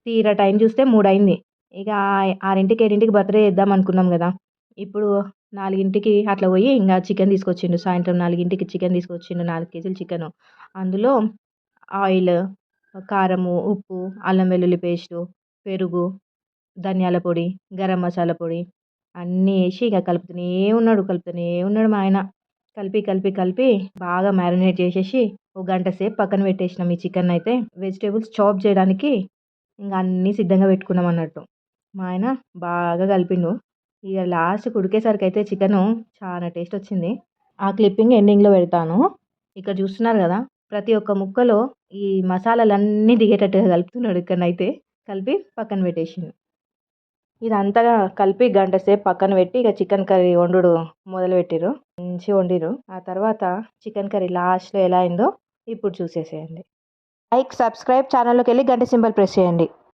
తీరా టైం చూస్తే 3 అయింది. ఇక 6కి, 7కి బర్త్‌డే చేద్దాం అనుకున్నాం గదా! ఇప్పుడు 4కి అట్లా పోయి ఇంగ చికెన్ తీసుకొచ్చిండు. సాయంత్రం 4కి చికెన్ తీసుకొచ్చిండు. 4 కేజీలు చికెను. అందులో ఆయిల్, కారము, ఉప్పు, అల్లం వెల్లుల్లి పేస్టు, పెరుగు, ధనియాల పొడి, గరం మసాలా పొడి అన్నీ ఏసి ఇక కలుపుతూనే ఉన్నాడు మా ఆయన. కలిపి, కలిపి, కలిపి బాగా మ్యారినేట్ చేసేసి ఒక గంట సేపు పక్కన పెట్టేసినాం ఈ చికెన్నయితే. వెజిటబుల్స్ చాప్ చేయడానికి ఇంక అన్నీ సిద్ధంగా పెట్టుకున్నాం అన్నట్టు. మా ఆయన బాగా కలిపిండు. ఇక లాస్ట్‌కి ఉడికేసరికయితే చికెను చాలా టేస్ట్ వచ్చింది. ఆ క్లిప్పింగ్ ఎండింగ్‌లో పెడతాను. ఇక్కడ చూస్తున్నారు గదా! ప్రతి ఒక్క ముక్కలో ఈ మసాలాలన్నీ దిగేటట్టుగా కలుపుతున్నాడు ఇక్కడనైతే. కలిపి పక్కన పెట్టేసిండు. ఇదంతా కలిపి గంట సేపు పక్కన పెట్టి ఇక చికెన్ కర్రీ వండుడు మొదలుపెట్టిర్రు. మంచిగా వండిర్రు. ఆ తర్వాత చికెన్ కర్రీ లాస్ట్‌లో ఎలా అయిందో ఇప్పుడు చూసేసేయండి. లైక్, సబ్స్క్రైబ్, ఛానల్‌లోకెళ్ళి గంట సింబల్ ప్రెస్ చేయండి.